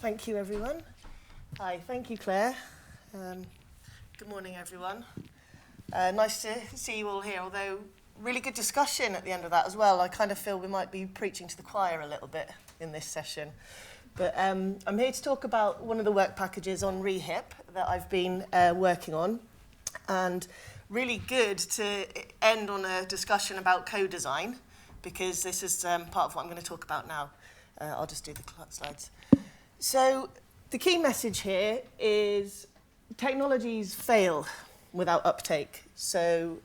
Thank you, everyone. Hi, thank you, Claire. Good morning, everyone. Nice to see you all here, although really good discussion at the end of that as well. I kind of feel we might be preaching to the choir a little bit in this session. But I'm here to talk about one of the work packages on REHIP that I've been working on. And really good to end on a discussion about co-design, because this is part of what I'm going to talk about now. I'll just do the slides. So the key message here is technologies fail without uptake. So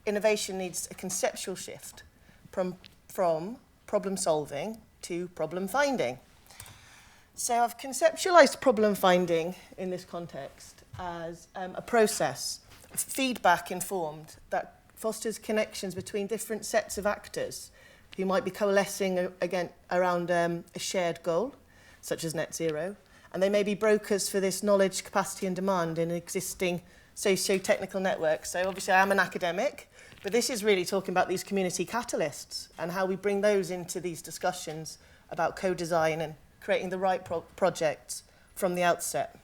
innovation needs a conceptual shift from problem solving to problem finding. So I've conceptualized problem finding in this context as a process, feedback informed, that fosters connections between different sets of actors who might be coalescing again around a shared goal, such as net zero, and they may be brokers for this knowledge, capacity and demand in existing socio-technical networks. So obviously I am an academic, but this is really talking about these community catalysts and how we bring those into these discussions about co-design and creating the right projects from the outset.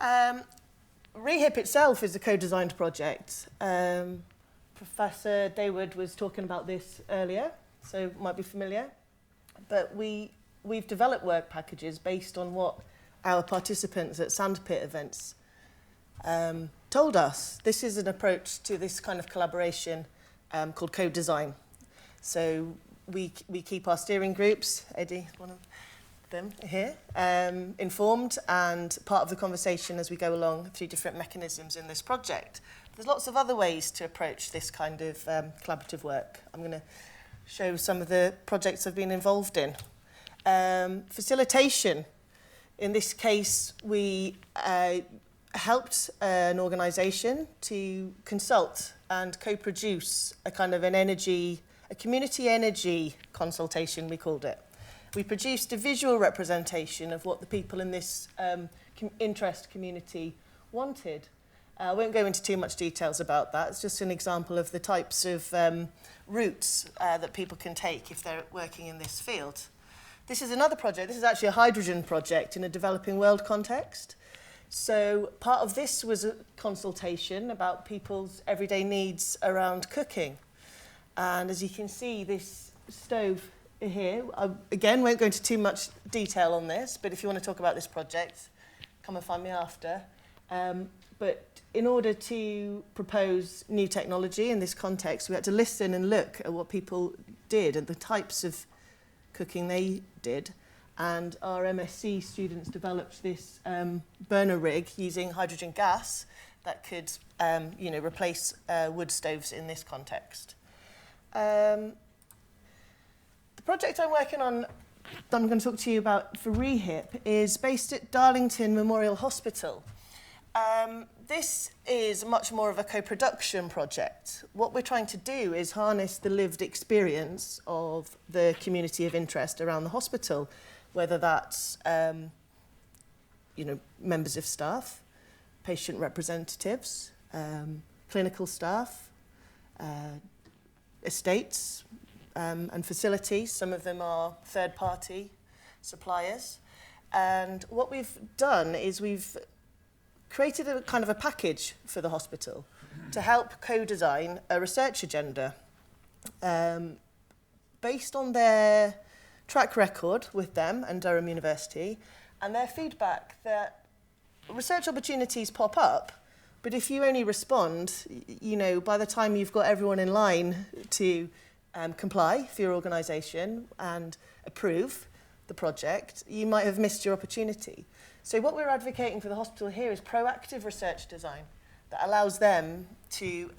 REHIP itself is a co-designed project. Professor Daywood was talking about this earlier, so might be familiar. But we've developed work packages based on what our participants at Sandpit events told us. This is an approach to this kind of collaboration called co-design. So we keep our steering groups, Eddie, one of them here, informed and part of the conversation as we go along through different mechanisms in this project. There's lots of other ways to approach this kind of collaborative work. I'm going to show some of the projects I've been involved in. Facilitation. In this case, we helped an organisation to consult and co-produce a kind of a community energy consultation, we called it. We produced a visual representation of what the people in this interest community wanted. I won't go into too much details about that. It's just an example of the types of routes that people can take if they're working in this field. This is another project. This is actually a hydrogen project in a developing world context. So part of this was a consultation about people's everyday needs around cooking. And as you can see, this stove here, I, again, won't go into too much detail on this, but if you want to talk about this project, come and find me after. But in order to propose new technology in this context, we had to listen and look at what people did and the types of cooking they did. And our MSc students developed this burner rig using hydrogen gas that could replace wood stoves in this context. The project I'm working on, that I'm going to talk to you about for REHIP, is based at Darlington Memorial Hospital. This is much more of a co-production project. What we're trying to do is harness the lived experience of the community of interest around the hospital, whether that's members of staff, patient representatives, clinical staff, estates and facilities. Some of them are third-party suppliers. And what we've done is we've created a kind of a package for the hospital to help co-design a research agenda based on their track record with them and Durham University and their feedback that research opportunities pop up, but if you only respond, by the time you've got everyone in line to comply for your organisation and approve the project, you might have missed your opportunity. So what we're advocating for the hospital here is proactive research design that allows them to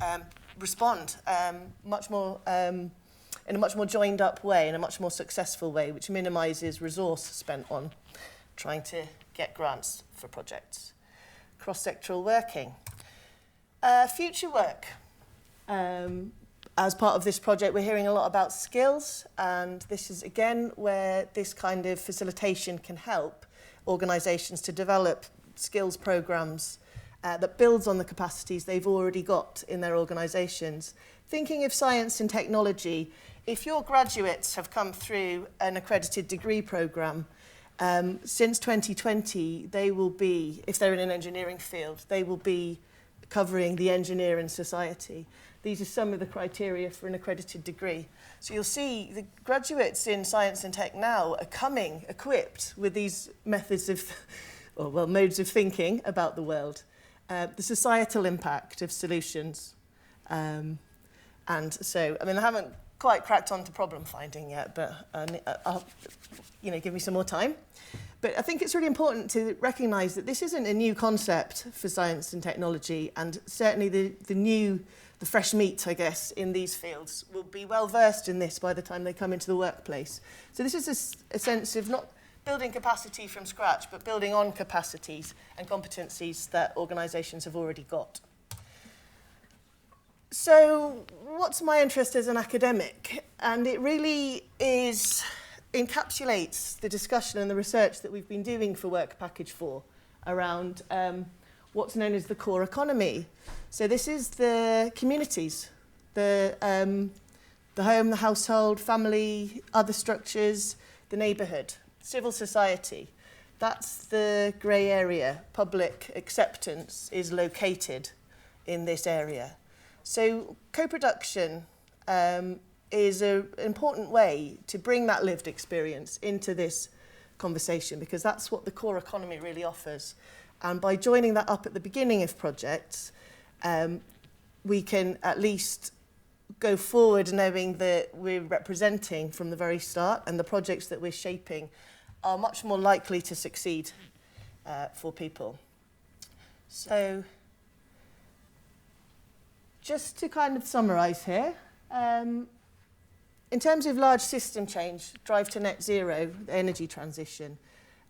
respond much more in a much more joined up way, in a much more successful way, which minimises resource spent on trying to get grants for projects. Cross-sectional working. Future work. As part of this project, we're hearing a lot about skills, and this is, again, where this kind of facilitation can help organisations to develop skills programmes that builds on the capacities they've already got in their organisations. Thinking of science and technology, if your graduates have come through an accredited degree programme, Since 2020, they will be, if they're in an engineering field, they will be covering the engineer in society. These are some of the criteria for an accredited degree. So you'll see the graduates in science and tech now are coming equipped with these methods of, modes of thinking about the world, the societal impact of solutions. And so, I haven't quite cracked on to problem finding yet, but I'll, give me some more time. But I think it's really important to recognise that this isn't a new concept for science and technology, and certainly the fresh meat, I guess, in these fields will be well versed in this by the time they come into the workplace. So this is a sense of not building capacity from scratch, but building on capacities and competencies that organisations have already got. So what's my interest as an academic? And it really encapsulates the discussion and the research that we've been doing for Work Package 4 around what's known as the core economy. So this is the communities, the home, the household, family, other structures, the neighbourhood, civil society. That's the grey area. Public acceptance is located in this area. So co-production is an important way to bring that lived experience into this conversation, because that's what the core economy really offers. And by joining that up at the beginning of projects, we can at least go forward knowing that we're representing from the very start, and the projects that we're shaping are much more likely to succeed for people. So just to kind of summarise here, in terms of large system change, drive to net zero, the energy transition,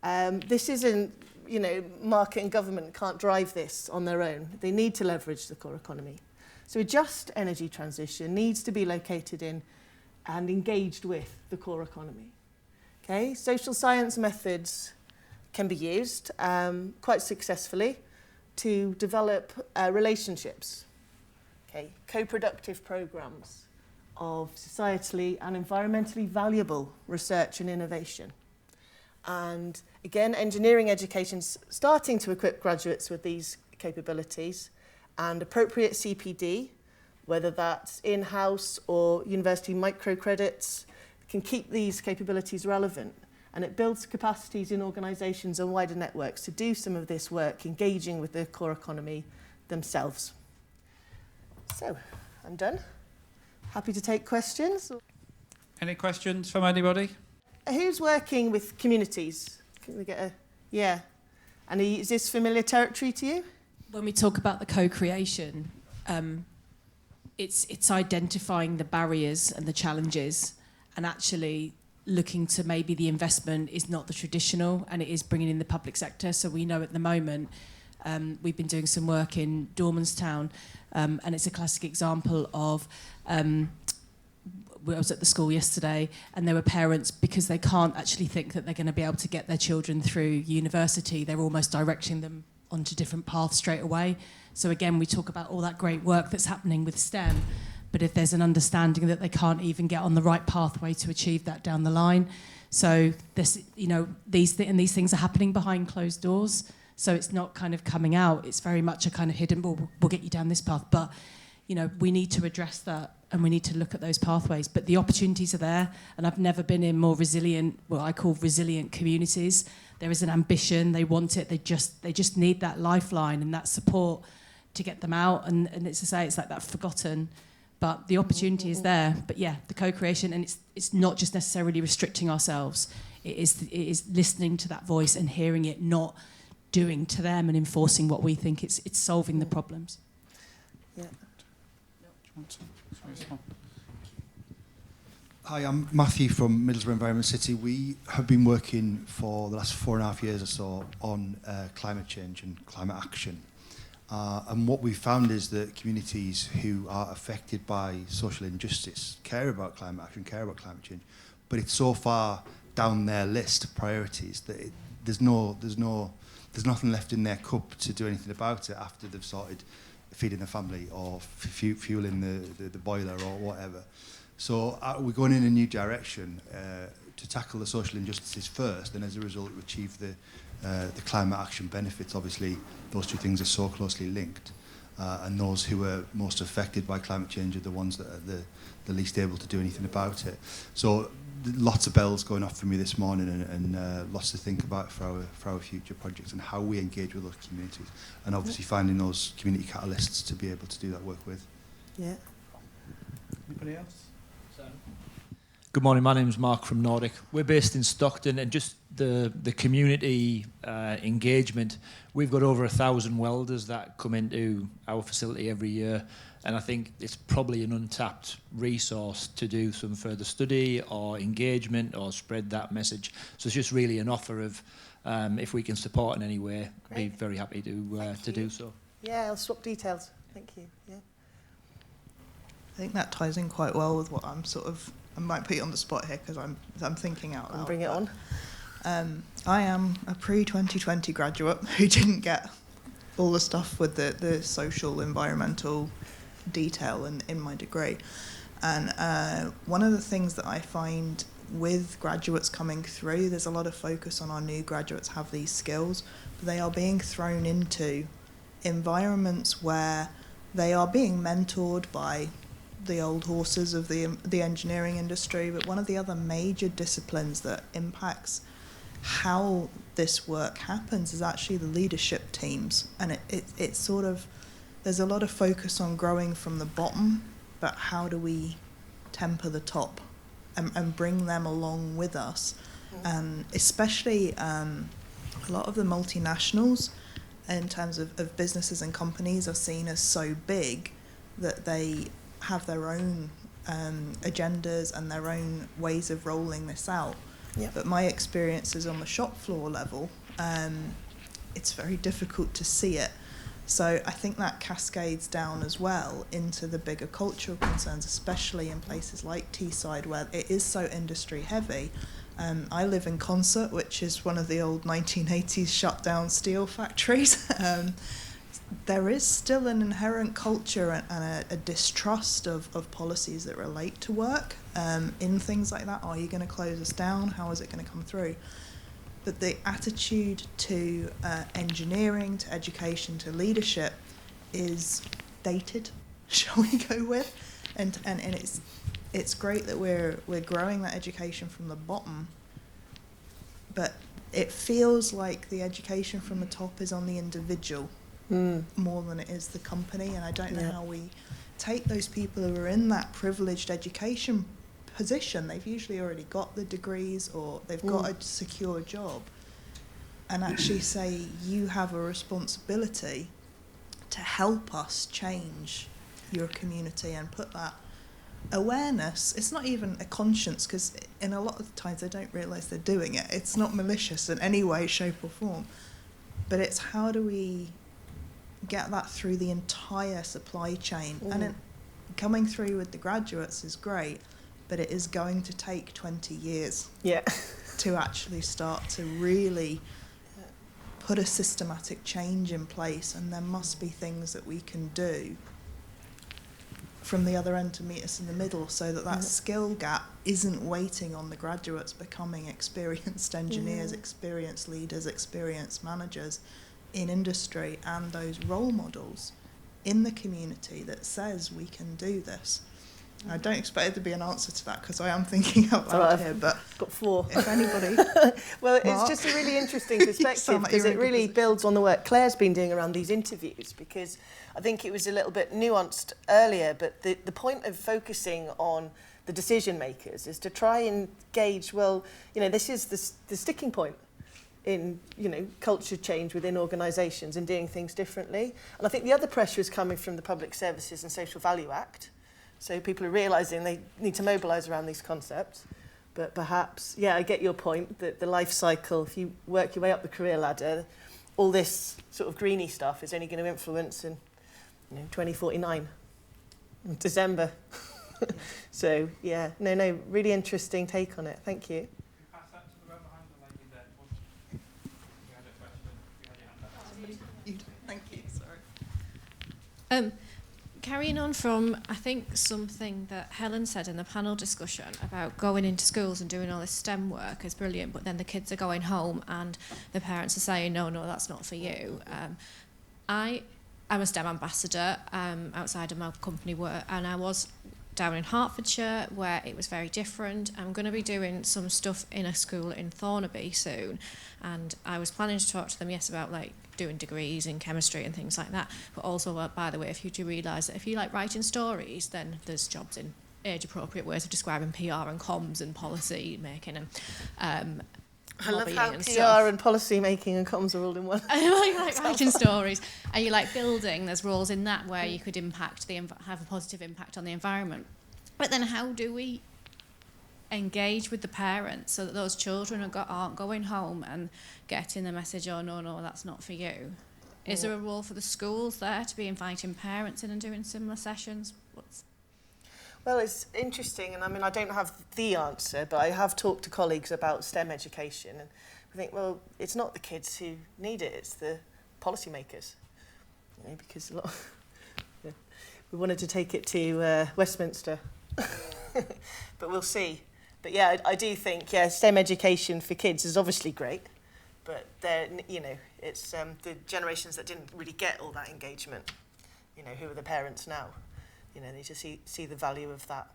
this isn't, market and government can't drive this on their own. They need to leverage the core economy. So a just energy transition needs to be located in and engaged with the core economy. Okay, social science methods can be used quite successfully to develop relationships. Okay, co-productive programs of societally and environmentally valuable research and innovation. And again, engineering education's starting to equip graduates with these capabilities, and appropriate CPD, whether that's in-house or university microcredits, can keep these capabilities relevant. And it builds capacities in organisations and wider networks to do some of this work, engaging with the core economy themselves. So, I'm done. Happy to take questions. Any questions from anybody? Who's working with communities? Can we get a... Yeah. And is this familiar territory to you? When we talk about the co-creation, it's identifying the barriers and the challenges, and actually looking to maybe the investment is not the traditional, and it is bringing in the public sector. So we know at the moment, we've been doing some work in Dormanstown, and it's a classic example of... I was at the school yesterday, and there were parents, because they can't actually think that they're going to be able to get their children through university, they're almost directing them onto different paths straight away. So again, we talk about all that great work that's happening with STEM, but if there's an understanding that they can't even get on the right pathway to achieve that down the line. So this, these things are happening behind closed doors. So it's not kind of coming out. It's very much a kind of hidden, we'll get you down this path. But, we need to address that, and we need to look at those pathways. But the opportunities are there, and I've never been in more resilient, what I call resilient communities. There is an ambition, they want it, they just need that lifeline and that support to get them out. And it's to say, it's like that forgotten, but the opportunity is there. But yeah, the co-creation, and it's not just necessarily restricting ourselves. It is listening to that voice and hearing it, not doing to them and enforcing what we think. It's solving the problems. Yeah. Hi, I'm Matthew from Middlesbrough Environment City. We have been working for the last 4.5 years or so on climate change and climate action. And what we've found is that communities who are affected by social injustice care about climate action, care about climate change, but it's so far down their list of priorities that there's nothing left in their cup to do anything about it after they've sorted feeding the family or fueling the boiler or whatever. So we're going in a new direction to tackle the social injustices first, and as a result achieve the climate action benefits. Obviously, those two things are so closely linked, and those who are most affected by climate change are the ones that are the least able to do anything about it. So lots of bells going off for me this morning, and lots to think about for our future projects and how we engage with those communities, and obviously finding those community catalysts to be able to do that work with. Yeah. Anybody else? Good morning, my name's Mark from Nordic. We're based in Stockton, and just the community engagement, we've got over 1,000 welders that come into our facility every year, and I think it's probably an untapped resource to do some further study or engagement or spread that message. So it's just really an offer of, if we can support in any way, Great. be very happy to do so. Yeah, I'll swap details. Thank you. Yeah. I think that ties in quite well with what I might put you on the spot here because I'm thinking out loud. Bring it on. I am a pre-2020 graduate who didn't get all the stuff with the social, environmental detail in my degree. And one of the things that I find with graduates coming through, there's a lot of focus on our new graduates have these skills, but they are being thrown into environments where they are being mentored by the old horses of the engineering industry, but one of the other major disciplines that impacts how this work happens is actually the leadership teams. And it's sort of, there's a lot of focus on growing from the bottom, but how do we temper the top and bring them along with us? And especially a lot of the multinationals in terms of businesses and companies are seen as so big that they have their own agendas and their own ways of rolling this out. Yep. But my experiences on the shop floor level, it's very difficult to see it. So I think that cascades down as well into the bigger cultural concerns, especially in places like Teesside where it is so industry heavy. I live in Consett, which is one of the old 1980s shut down steel factories. There is still an inherent culture and a distrust of policies that relate to work in things like that. Are you going to close us down? How is it going to come through? But the attitude to engineering, to education, to leadership is dated, shall we go with? And it's great that we're growing that education from the bottom, but it feels like the education from the top is on the individual. More than it is the company, and I don't know how we take those people who are in that privileged education position. They've usually already got the degrees or they've got a secure job, and actually say you have a responsibility to help us change your community and put that awareness. It's not even a conscience, because in a lot of the times they don't realise they're doing it. It's not malicious in any way, shape or form, but it's how do we get that through the entire supply chain. And coming through with the graduates is great, but it is going to take 20 years to actually start to really put a systematic change in place, and there must be things that we can do from the other end to meet us in the middle, so that skill gap isn't waiting on the graduates becoming experienced engineers, experienced leaders, experienced managers in industry, and those role models in the community that says we can do this. I don't expect it to be an answer to that because I am thinking out loud here, but got 4. If anybody... Well, Mark? it's just a really interesting perspective because it really builds on the work Claire's been doing around these interviews, because I think it was a little bit nuanced earlier, but the point of focusing on the decision makers is to try and gauge, well, this is the sticking point in, culture change within organisations and doing things differently. And I think the other pressure is coming from the Public Services and Social Value Act. So people are realising they need to mobilise around these concepts. But perhaps, I get your point, that the life cycle, if you work your way up the career ladder, all this sort of greeny stuff is only going to influence in 2049, in December. So, really interesting take on it. Thank you. Pass that to the row behind the lady there. You had a question. You had your hand up. Thank you, sorry. carrying on from, I think, something that Helen said in the panel discussion about going into schools and doing all this STEM work is brilliant, but then the kids are going home and the parents are saying, no, that's not for you. I'm a STEM ambassador outside of my company work, and I was down in Hertfordshire where it was very different. I'm going to be doing some stuff in a school in Thornaby soon, and I was planning to talk to them, yes, about like doing degrees in chemistry and things like that, but also, by the way, if you do realise that if you like writing stories, then there's jobs in age-appropriate ways of describing PR and comms and policy making and I love how PR stuff. and policy making and comms are all in one. You like writing stories, and you like building. There's roles in that where you could have a positive impact on the environment. But then, how do we engage with the parents so that those children aren't going home and getting the message, oh no, that's not for you? Is there a role for the schools there to be inviting parents in and doing similar sessions? Well, it's interesting, and I mean, I don't have the answer, but I have talked to colleagues about STEM education, and I think, well, it's not the kids who need it, it's the policymakers, because a lot we wanted to take it to Westminster, but we'll see. But yeah, I do think, STEM education for kids is obviously great, but it's the generations that didn't really get all that engagement, who are the parents now. They just see the value of that.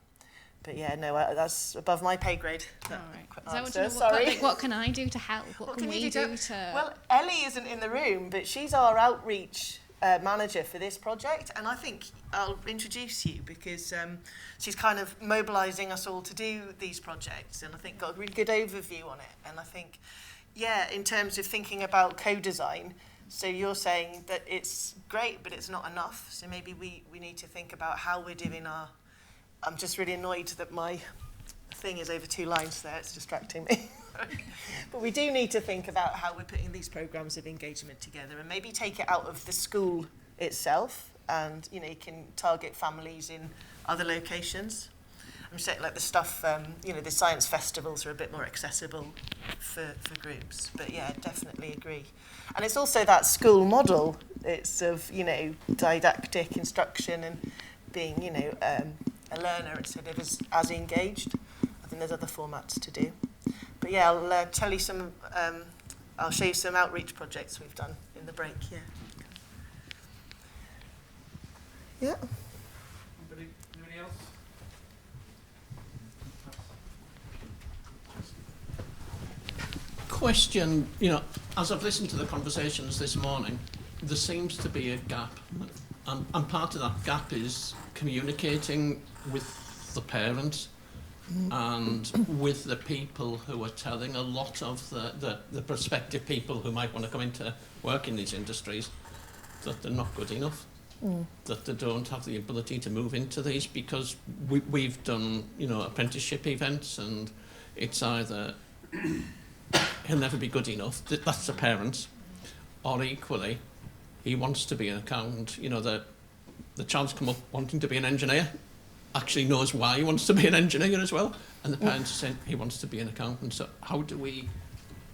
But that's above my pay grade. All right. What can I do to help? What can we do to... Well, Ellie isn't in the room, but she's our outreach manager for this project, and I think I'll introduce you because she's kind of mobilising us all to do these projects, and I think got a really good overview on it. And I think, in terms of thinking about co-design, so you're saying that it's great, but it's not enough. So maybe we need to think about how we're doing our... I'm just really annoyed that my thing is over 2 lines there. It's distracting me. But we do need to think about how we're putting these programmes of engagement together and maybe take it out of the school itself and, you can target families in other locations. I'm saying like the stuff, the science festivals are a bit more accessible for groups. But definitely agree. And it's also that school model. It's of, didactic instruction and being, a learner instead of as engaged. I think there's other formats to do. But I'll tell you some, I'll show you some outreach projects we've done in the break, Yeah. Anybody else? Question, as I've listened to the conversations this morning, there seems to be a gap. And part of that gap is communicating with the parents and with the people who are telling a lot of the prospective people who might want to come into work in these industries that they're not good enough, that they don't have the ability to move into these, because we've done, apprenticeship events, and it's either he'll never be good enough, that's the parents, or equally, he wants to be an accountant. The child's come up wanting to be an engineer, actually knows why he wants to be an engineer as well, and the parents are saying he wants to be an accountant. So how do we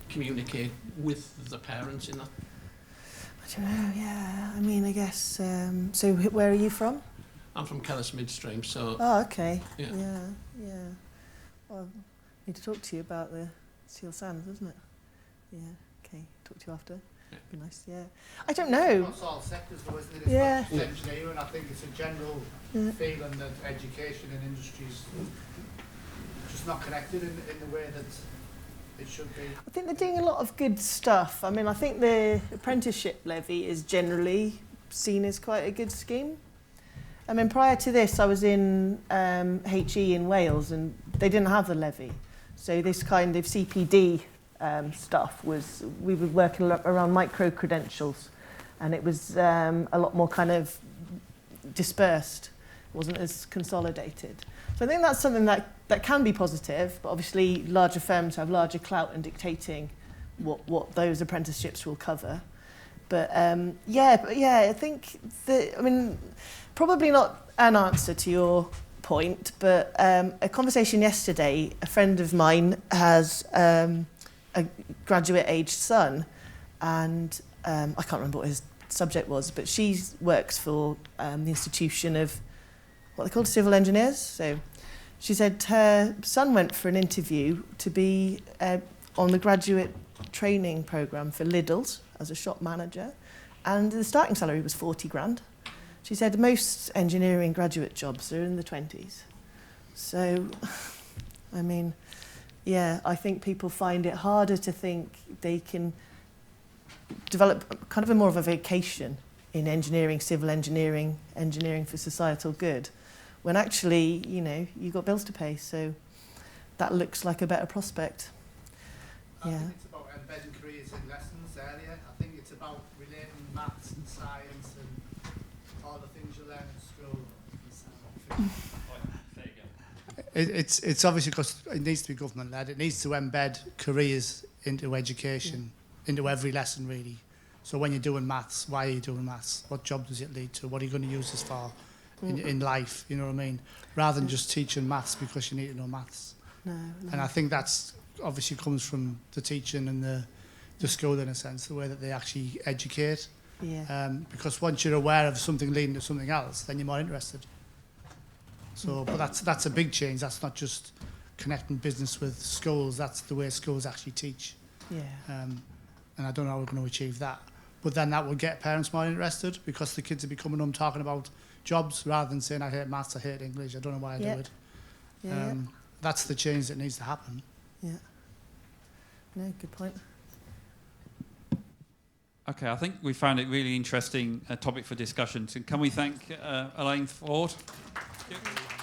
communicate with the parents in that? I don't know, I mean, I guess, so where are you from? I'm from Kellis Midstream, so... Oh, okay. Yeah. Well, I need to talk to you about the Seal Sands, isn't it? Yeah, okay. Talk to you after. Yeah. Be nice, I don't know. Across all sectors though, isn't it? It's not just engineering. I think it's a general feeling that education and industries just not connected in the way that it should be. I think they're doing a lot of good stuff. I mean, I think the apprenticeship levy is generally seen as quite a good scheme. I mean, prior to this, I was in HE in Wales, and they didn't have the levy. So this kind of CPD stuff we were working around micro-credentials, and it was a lot more kind of dispersed. It wasn't as consolidated. So I think that's something that can be positive, but obviously larger firms have larger clout in dictating what those apprenticeships will cover. But I think probably not an answer to your point, but a conversation yesterday, a friend of mine has a graduate-aged son, and I can't remember what his subject was, but she works for the institution of what they call civil engineers. So she said her son went for an interview to be on the graduate training programme for Lidl's as a shop manager, and the starting salary was 40 grand. She said most engineering graduate jobs are in the 20s. So, I mean, yeah, I think people find it harder to think they can develop kind of a more of a vocation in engineering, civil engineering, engineering for societal good, when actually, you know, you've got bills to pay, so that looks like a better prospect. I think it's about embedding careers in lessons earlier. I think it's about relating maths and science and all the things you learn at school. It's obviously because it needs to be government led. It needs to embed careers into education, into every lesson really. So when you're doing maths, why are you doing maths? What job does it lead to? What are you going to use this for in life? You know what I mean? Rather than just teaching maths because you need to know maths. No. And I think that's obviously comes from the teaching and the school in a sense, the way that they actually educate. Yeah. Because once you're aware of something leading to something else, then you're more interested. So, but that's a big change. That's not just connecting business with schools. That's the way schools actually teach. Yeah. And I don't know how we're going to achieve that. But then that would get parents more interested because the kids are becoming home talking about jobs rather than saying, I hate maths, I hate English, I don't know why I do it. Yeah. That's the change that needs to happen. Yeah. No, good point. Okay, I think we found it really interesting topic for discussion. So can we thank Elaine Ford? Thank you.